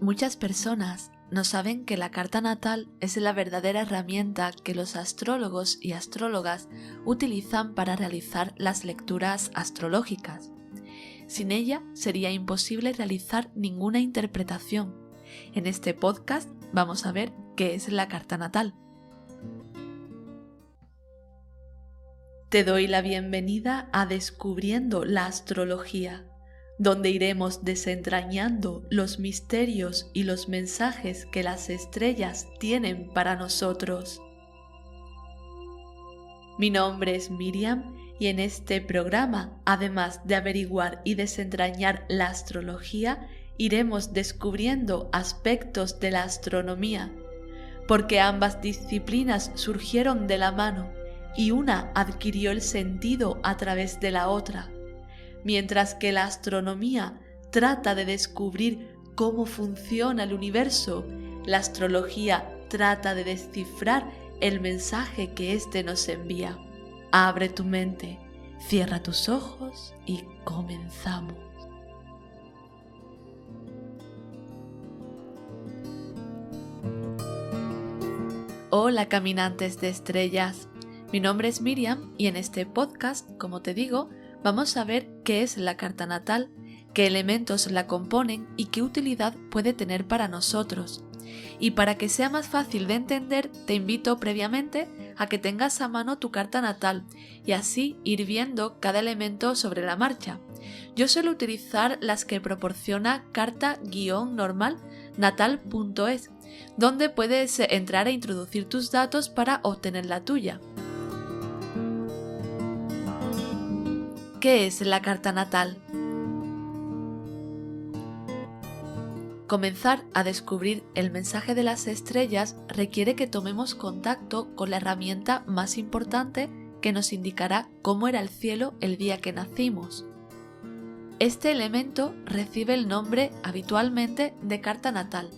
Muchas personas no saben que la carta natal es la verdadera herramienta que los astrólogos y astrólogas utilizan para realizar las lecturas astrológicas. Sin ella sería imposible realizar ninguna interpretación. En este podcast vamos a ver qué es la carta natal. Te doy la bienvenida a Descubriendo la Astrología, donde iremos desentrañando los misterios y los mensajes que las estrellas tienen para nosotros. Mi nombre es Miriam y en este programa, además de averiguar y desentrañar la astrología, iremos descubriendo aspectos de la astronomía, porque ambas disciplinas surgieron de la mano y una adquirió el sentido a través de la otra. Mientras que la astronomía trata de descubrir cómo funciona el universo, la astrología trata de descifrar el mensaje que éste nos envía. Abre tu mente, cierra tus ojos y comenzamos. Hola caminantes de estrellas, mi nombre es Miriam y en este podcast, como te digo, vamos a ver qué es la carta natal, qué elementos la componen y qué utilidad puede tener para nosotros. Y para que sea más fácil de entender, te invito previamente a que tengas a mano tu carta natal y así ir viendo cada elemento sobre la marcha. Yo suelo utilizar las que proporciona carta-normal natal.es, donde puedes entrar a introducir tus datos para obtener la tuya. ¿Qué es la carta natal? Comenzar a descubrir el mensaje de las estrellas requiere que tomemos contacto con la herramienta más importante que nos indicará cómo era el cielo el día que nacimos. Este elemento recibe el nombre habitualmente de carta natal,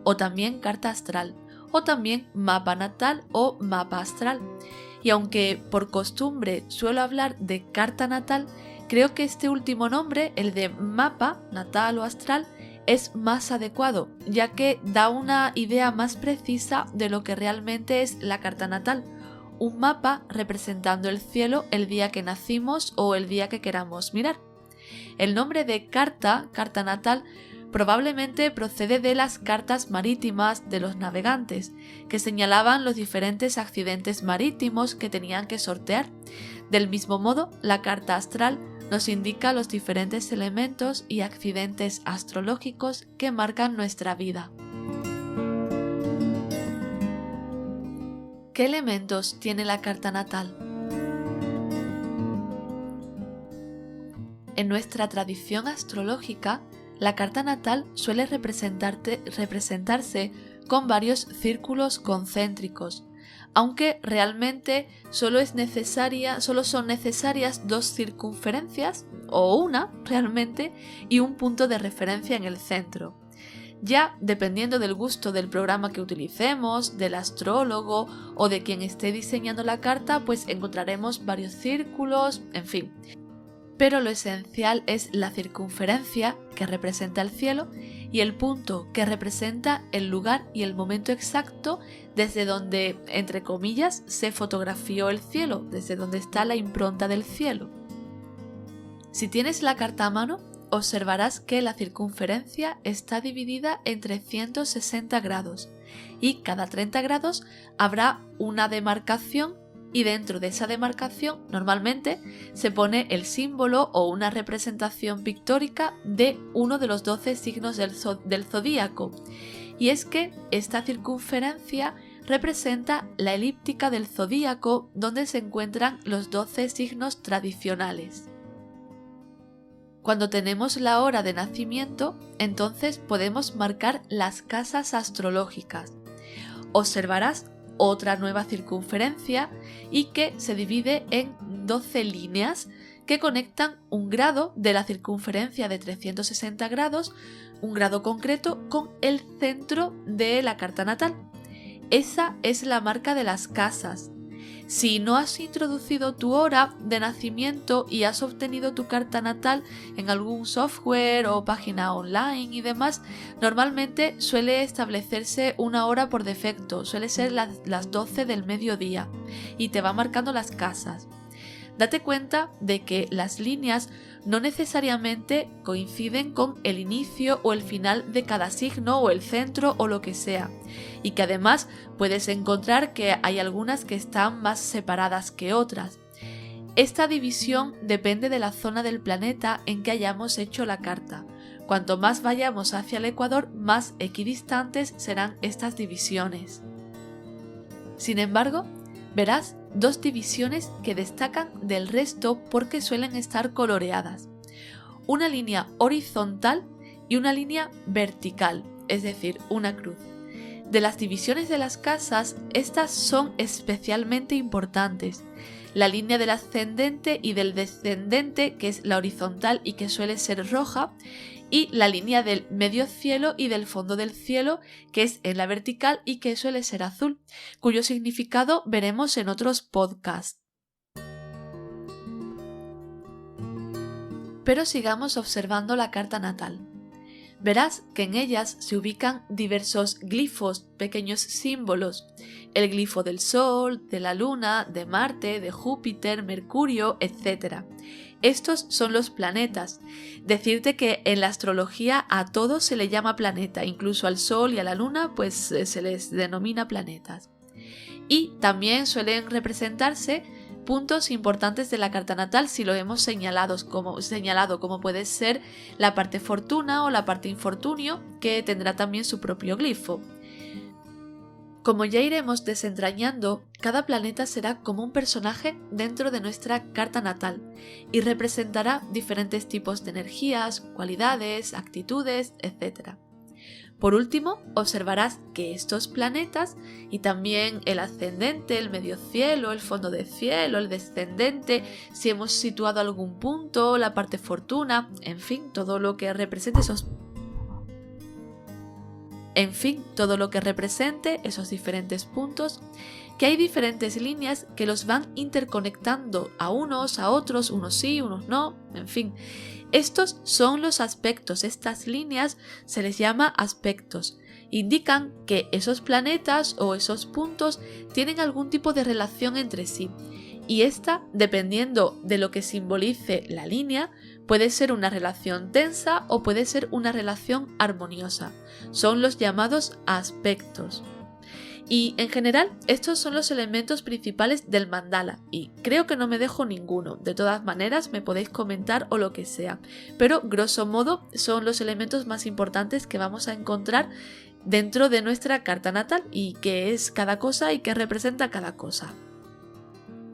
o también carta astral, o también mapa natal o mapa astral. Y aunque por costumbre suelo hablar de carta natal, creo que este último nombre, el de mapa natal o astral, es más adecuado, ya que da una idea más precisa de lo que realmente es la carta natal, un mapa representando el cielo el día que nacimos o el día que queramos mirar. El nombre de carta natal, probablemente procede de las cartas marítimas de los navegantes, que señalaban los diferentes accidentes marítimos que tenían que sortear. Del mismo modo, la carta astral nos indica los diferentes elementos y accidentes astrológicos que marcan nuestra vida. ¿Qué elementos tiene la carta natal? En nuestra tradición astrológica, la carta natal suele representarse con varios círculos concéntricos, aunque realmente solo son necesarias dos circunferencias, o una realmente, y un punto de referencia en el centro. Ya dependiendo del gusto del programa que utilicemos, del astrólogo o de quien esté diseñando la carta, pues encontraremos varios círculos, en fin. Pero lo esencial es la circunferencia, que representa el cielo, y el punto, que representa el lugar y el momento exacto desde donde, entre comillas, se fotografió el cielo, desde donde está la impronta del cielo. Si tienes la carta a mano, observarás que la circunferencia está dividida en 360 grados y cada 30 grados habrá una demarcación. Y dentro de esa demarcación normalmente se pone el símbolo o una representación pictórica de uno de los 12 signos del zodíaco. Y es que esta circunferencia representa la elíptica del zodíaco donde se encuentran los 12 signos tradicionales. Cuando tenemos la hora de nacimiento, entonces podemos marcar las casas astrológicas. Observarás otra nueva circunferencia y que se divide en 12 líneas que conectan un grado de la circunferencia de 360 grados, un grado concreto, con el centro de la carta natal. Esa es la marca de las casas. Si no has introducido tu hora de nacimiento y has obtenido tu carta natal en algún software o página online y demás, normalmente suele establecerse una hora por defecto, suele ser las 12 del mediodía y te va marcando las casas. Date cuenta de que las líneas no necesariamente coinciden con el inicio o el final de cada signo o el centro o lo que sea, y que además puedes encontrar que hay algunas que están más separadas que otras. Esta división depende de la zona del planeta en que hayamos hecho la carta. Cuanto más vayamos hacia el ecuador, más equidistantes serán estas divisiones. Sin embargo, verás dos divisiones que destacan del resto porque suelen estar coloreadas. Una línea horizontal y una línea vertical, es decir, una cruz. De las divisiones de las casas, estas son especialmente importantes. La línea del ascendente y del descendente, que es la horizontal y que suele ser roja, y la línea del medio cielo y del fondo del cielo, que es en la vertical y que suele ser azul, cuyo significado veremos en otros podcasts. Pero sigamos observando la carta natal. Verás que en ellas se ubican diversos glifos, pequeños símbolos, el glifo del Sol, de la Luna, de Marte, de Júpiter, Mercurio, etc. Estos son los planetas. Decirte que en la astrología a todos se le llama planeta, incluso al Sol y a la Luna pues se les denomina planetas. Y también suelen representarse puntos importantes de la carta natal si lo hemos señalado, como puede ser la parte fortuna o la parte infortunio, que tendrá también su propio glifo. Como ya iremos desentrañando, cada planeta será como un personaje dentro de nuestra carta natal y representará diferentes tipos de energías, cualidades, actitudes, etc. Por último, observarás que estos planetas y también el ascendente, el medio cielo, el fondo del cielo, el descendente, si hemos situado algún punto, la parte fortuna, en fin, todo lo que represente esos diferentes puntos, que hay diferentes líneas que los van interconectando a unos, a otros, unos sí, unos no, en fin. Estos son los aspectos, estas líneas se les llama aspectos. Indican que esos planetas o esos puntos tienen algún tipo de relación entre sí. Y esta, dependiendo de lo que simbolice la línea, puede ser una relación tensa o puede ser una relación armoniosa. Son los llamados aspectos. Y en general estos son los elementos principales del mandala y creo que no me dejo ninguno. De todas maneras me podéis comentar o lo que sea, pero grosso modo son los elementos más importantes que vamos a encontrar dentro de nuestra carta natal y qué es cada cosa y qué representa cada cosa.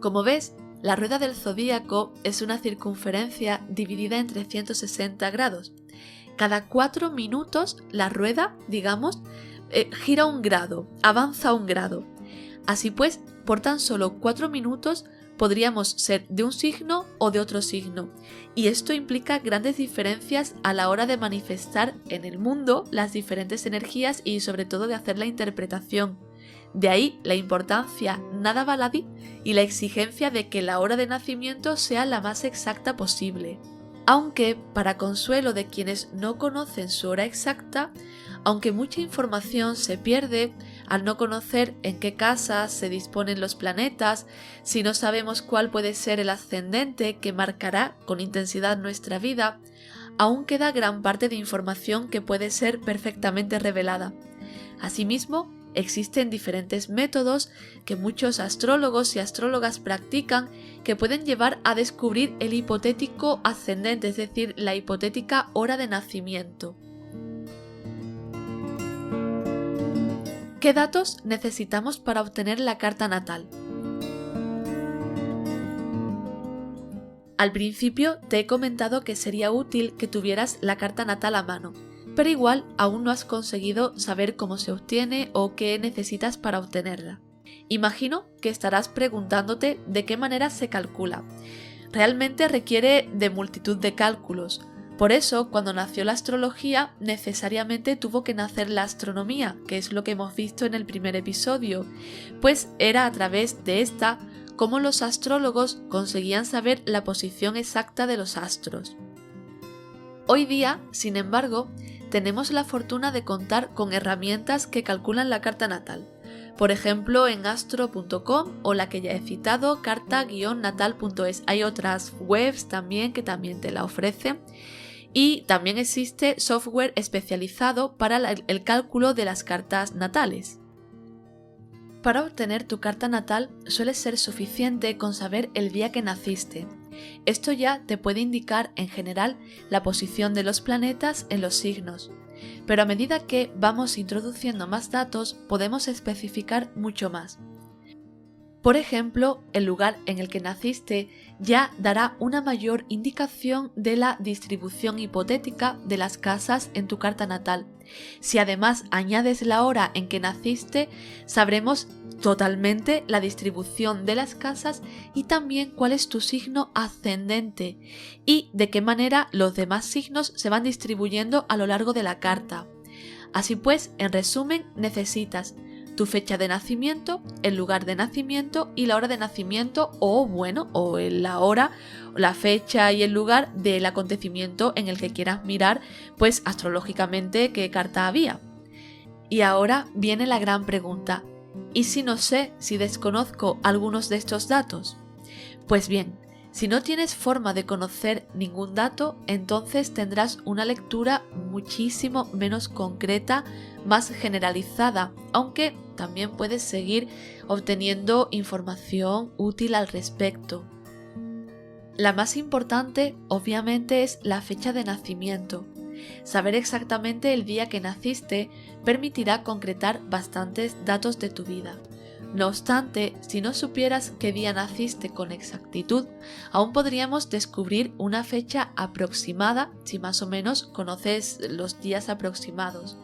Como ves, la rueda del zodíaco es una circunferencia dividida en 360 grados. Cada 4 minutos la rueda, gira un grado, avanza un grado. Así pues, por tan solo 4 minutos podríamos ser de un signo o de otro signo, y esto implica grandes diferencias a la hora de manifestar en el mundo las diferentes energías y sobre todo de hacer la interpretación. De ahí la importancia nada baladí y la exigencia de que la hora de nacimiento sea la más exacta posible. Aunque, para consuelo de quienes no conocen su hora exacta, aunque mucha información se pierde al no conocer en qué casas se disponen los planetas, si no sabemos cuál puede ser el ascendente que marcará con intensidad nuestra vida, aún queda gran parte de información que puede ser perfectamente revelada. Asimismo, existen diferentes métodos que muchos astrólogos y astrólogas practican que pueden llevar a descubrir el hipotético ascendente, es decir, la hipotética hora de nacimiento. ¿Qué datos necesitamos para obtener la carta natal? Al principio te he comentado que sería útil que tuvieras la carta natal a mano, pero igual aún no has conseguido saber cómo se obtiene o qué necesitas para obtenerla. Imagino que estarás preguntándote de qué manera se calcula. Realmente requiere de multitud de cálculos. Por eso, cuando nació la astrología, necesariamente tuvo que nacer la astronomía, que es lo que hemos visto en el primer episodio, pues era a través de esta cómo los astrólogos conseguían saber la posición exacta de los astros. Hoy día, sin embargo, tenemos la fortuna de contar con herramientas que calculan la carta natal. Por ejemplo, en astro.com o la que ya he citado, carta-natal.es. Hay otras webs también que también te la ofrecen. Y también existe software especializado para el cálculo de las cartas natales. Para obtener tu carta natal suele ser suficiente con saber el día que naciste. Esto ya te puede indicar en general la posición de los planetas en los signos. Pero a medida que vamos introduciendo más datos podemos especificar mucho más. Por ejemplo, el lugar en el que naciste ya dará una mayor indicación de la distribución hipotética de las casas en tu carta natal. Si además añades la hora en que naciste, sabremos totalmente la distribución de las casas y también cuál es tu signo ascendente y de qué manera los demás signos se van distribuyendo a lo largo de la carta. Así pues, en resumen, necesitas tu fecha de nacimiento, el lugar de nacimiento y la hora de nacimiento o la hora, la fecha y el lugar del acontecimiento en el que quieras mirar, pues astrológicamente qué carta había. Y ahora viene la gran pregunta, ¿y si no sé, si desconozco algunos de estos datos? Pues bien, si no tienes forma de conocer ningún dato, entonces tendrás una lectura muchísimo menos concreta, más generalizada, aunque también puedes seguir obteniendo información útil al respecto. La más importante, obviamente, es la fecha de nacimiento. Saber exactamente el día que naciste permitirá concretar bastantes datos de tu vida. No obstante, si no supieras qué día naciste con exactitud, aún podríamos descubrir una fecha aproximada si más o menos conoces los días aproximados.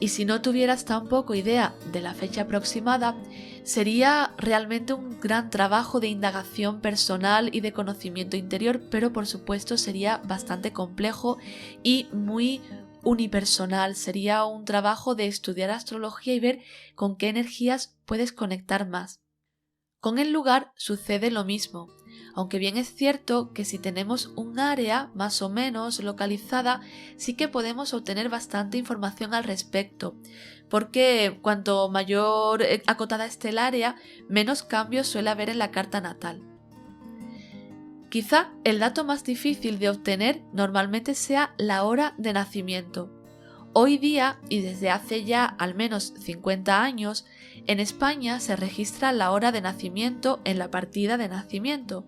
Y si no tuvieras tampoco idea de la fecha aproximada, sería realmente un gran trabajo de indagación personal y de conocimiento interior, pero por supuesto sería bastante complejo y muy unipersonal. Sería un trabajo de estudiar astrología y ver con qué energías puedes conectar más. Con el lugar sucede lo mismo, aunque bien es cierto que si tenemos un área más o menos localizada, sí que podemos obtener bastante información al respecto, porque cuanto mayor acotada esté el área, menos cambios suele haber en la carta natal. Quizá el dato más difícil de obtener normalmente sea la hora de nacimiento. Hoy día, y desde hace ya al menos 50 años, en España se registra la hora de nacimiento en la partida de nacimiento,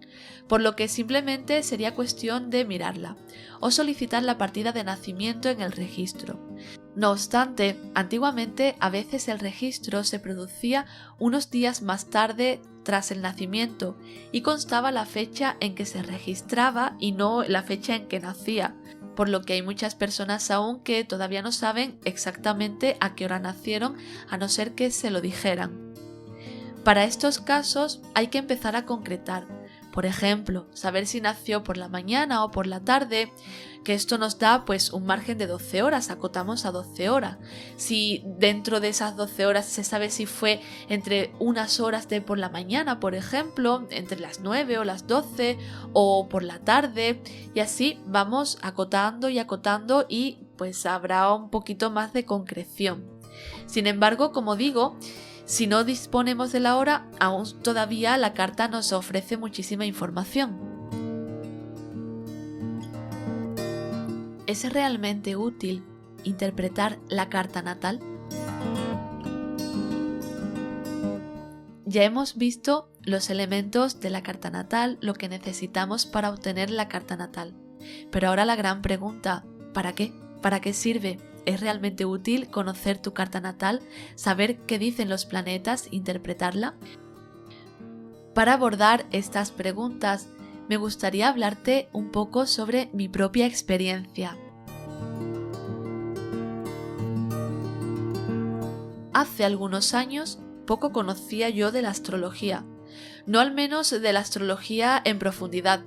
por lo que simplemente sería cuestión de mirarla, o solicitar la partida de nacimiento en el registro. No obstante, antiguamente a veces el registro se producía unos días más tarde tras el nacimiento y constaba la fecha en que se registraba y no la fecha en que nacía, por lo que hay muchas personas aún que todavía no saben exactamente a qué hora nacieron, a no ser que se lo dijeran. Para estos casos hay que empezar a concretar. Por ejemplo, saber si nació por la mañana o por la tarde, que esto nos da pues un margen de 12 horas, acotamos a 12 horas. Si dentro de esas 12 horas se sabe si fue entre unas horas de por la mañana, por ejemplo, entre las 9 o las 12 o por la tarde, y así vamos acotando y pues habrá un poquito más de concreción. Sin embargo, como digo, si no disponemos de la hora, aún todavía la carta nos ofrece muchísima información. ¿Es realmente útil interpretar la carta natal? Ya hemos visto los elementos de la carta natal, lo que necesitamos para obtener la carta natal. Pero ahora la gran pregunta, ¿para qué? ¿Para qué sirve? ¿Es realmente útil conocer tu carta natal, saber qué dicen los planetas, interpretarla? Para abordar estas preguntas, me gustaría hablarte un poco sobre mi propia experiencia. Hace algunos años, poco conocía yo de la astrología. no al menos de la astrología en profundidad.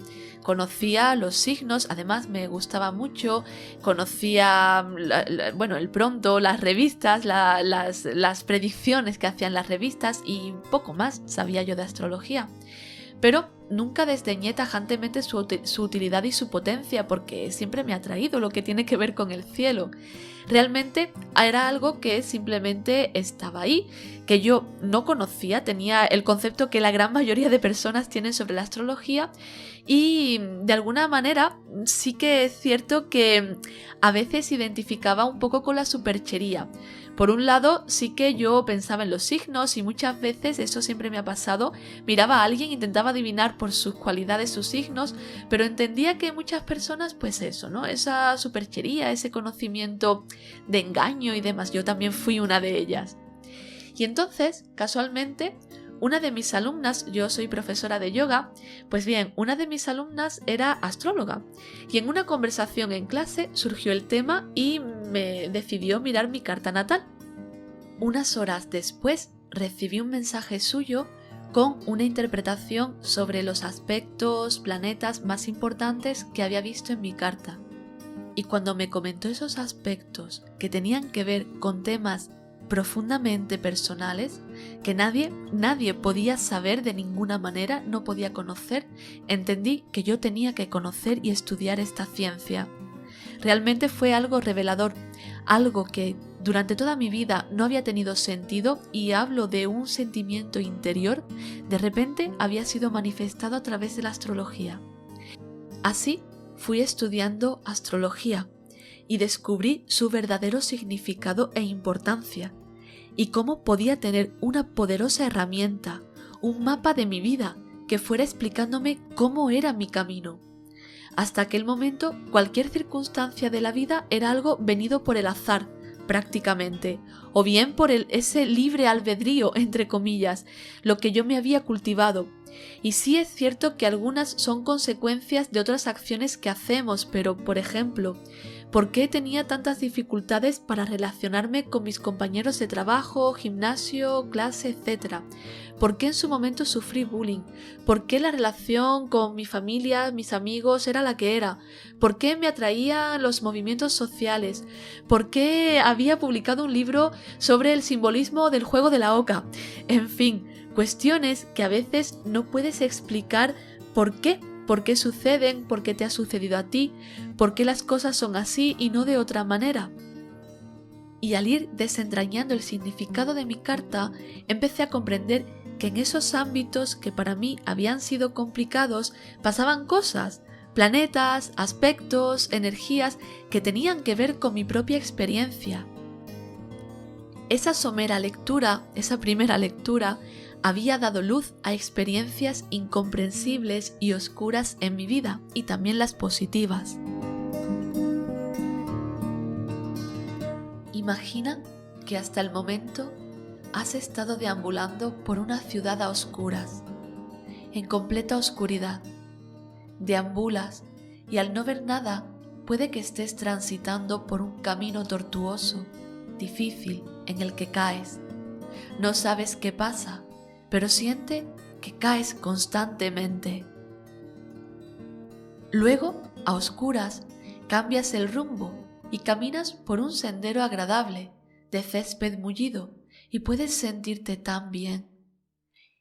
Conocía los signos, además me gustaba mucho, conocía el pronto, las revistas, las predicciones que hacían las revistas y poco más sabía yo de astrología. Pero nunca desdeñé tajantemente su utilidad y su potencia, porque siempre me ha atraído lo que tiene que ver con el cielo. Realmente era algo que simplemente estaba ahí, que yo no conocía, tenía el concepto que la gran mayoría de personas tienen sobre la astrología y de alguna manera sí que es cierto que a veces identificaba un poco con la superchería. Por un lado, sí que yo pensaba en los signos y muchas veces, eso siempre me ha pasado, miraba a alguien, intentaba adivinar por sus cualidades sus signos, pero entendía que muchas personas, pues eso, ¿no? Esa superchería, ese conocimiento de engaño y demás, yo también fui una de ellas. Y entonces, casualmente, una de mis alumnas, yo soy profesora de yoga, pues bien, una de mis alumnas era astróloga y en una conversación en clase surgió el tema y me decidió mirar mi carta natal. Unas horas después recibí un mensaje suyo con una interpretación sobre los aspectos, planetas más importantes que había visto en mi carta. Y cuando me comentó esos aspectos que tenían que ver con temas profundamente personales, que nadie podía saber de ninguna manera, no podía conocer, entendí que yo tenía que conocer y estudiar esta ciencia. Realmente fue algo revelador, algo que durante toda mi vida no había tenido sentido, y hablo de un sentimiento interior, de repente había sido manifestado a través de la astrología. Así fui estudiando astrología y descubrí su verdadero significado e importancia, y cómo podía tener una poderosa herramienta, un mapa de mi vida que fuera explicándome cómo era mi camino. Hasta aquel momento, cualquier circunstancia de la vida era algo venido por el azar, prácticamente, o bien por ese libre albedrío, entre comillas, lo que yo me había cultivado. Y sí es cierto que algunas son consecuencias de otras acciones que hacemos, pero, por ejemplo, ¿por qué tenía tantas dificultades para relacionarme con mis compañeros de trabajo, gimnasio, clase, etc.? ¿Por qué en su momento sufrí bullying? ¿Por qué la relación con mi familia, mis amigos era la que era? ¿Por qué me atraían los movimientos sociales? ¿Por qué había publicado un libro sobre el simbolismo del juego de la oca? En fin, cuestiones que a veces no puedes explicar por qué suceden, por qué te ha sucedido a ti, por qué las cosas son así y no de otra manera. Y al ir desentrañando el significado de mi carta, empecé a comprender que en esos ámbitos que para mí habían sido complicados pasaban cosas, planetas, aspectos, energías que tenían que ver con mi propia experiencia. Esa somera lectura, esa primera lectura, había dado luz a experiencias incomprensibles y oscuras en mi vida, y también las positivas. Imagina que hasta el momento has estado deambulando por una ciudad a oscuras, en completa oscuridad. Deambulas y al no ver nada puede que estés transitando por un camino tortuoso, difícil, en el que caes. No sabes qué pasa, pero siente que caes constantemente. Luego, a oscuras, cambias el rumbo y caminas por un sendero agradable, de césped mullido, y puedes sentirte tan bien.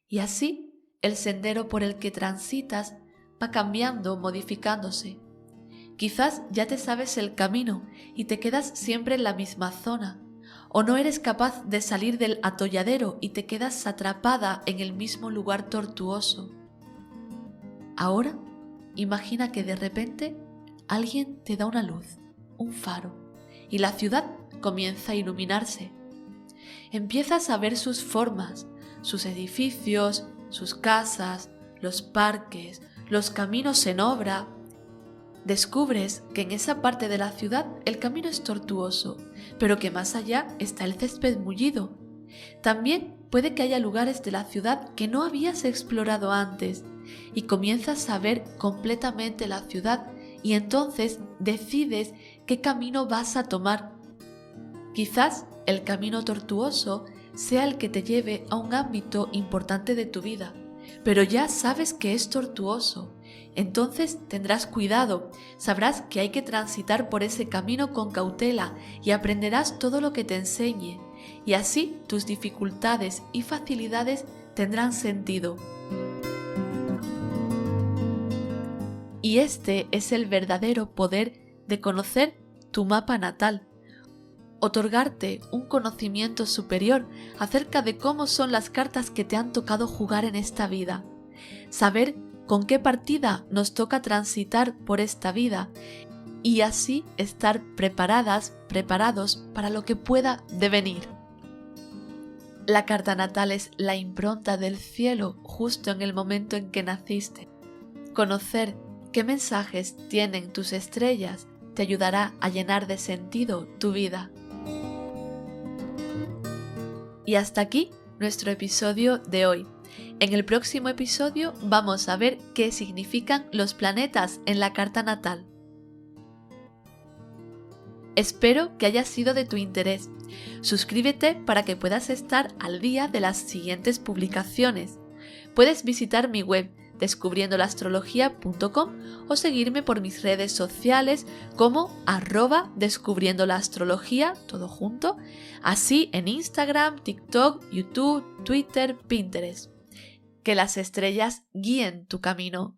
Y así, el sendero por el que transitas va cambiando, modificándose. Quizás ya te sabes el camino y te quedas siempre en la misma zona, o no eres capaz de salir del atolladero y te quedas atrapada en el mismo lugar tortuoso. Ahora, imagina que de repente alguien te da una luz, un faro, y la ciudad comienza a iluminarse. Empiezas a ver sus formas, sus edificios, sus casas, los parques, los caminos en obra. Descubres que en esa parte de la ciudad el camino es tortuoso, pero que más allá está el césped mullido. También puede que haya lugares de la ciudad que no habías explorado antes, y comienzas a ver completamente la ciudad, y entonces decides qué camino vas a tomar. Quizás el camino tortuoso sea el que te lleve a un ámbito importante de tu vida, pero ya sabes que es tortuoso. Entonces tendrás cuidado, sabrás que hay que transitar por ese camino con cautela y aprenderás todo lo que te enseñe, y así tus dificultades y facilidades tendrán sentido. Y este es el verdadero poder de conocer tu mapa natal, otorgarte un conocimiento superior acerca de cómo son las cartas que te han tocado jugar en esta vida, saber con qué partida nos toca transitar por esta vida y así estar preparados para lo que pueda devenir. La carta natal es la impronta del cielo justo en el momento en que naciste. Conocer qué mensajes tienen tus estrellas te ayudará a llenar de sentido tu vida. Y hasta aquí nuestro episodio de hoy. En el próximo episodio vamos a ver qué significan los planetas en la carta natal. Espero que haya sido de tu interés. Suscríbete para que puedas estar al día de las siguientes publicaciones. Puedes visitar mi web descubriendolastrología.com o seguirme por mis redes sociales como @descubriendolaastrología, todo junto, así en Instagram, TikTok, YouTube, Twitter, Pinterest. Que las estrellas guíen tu camino.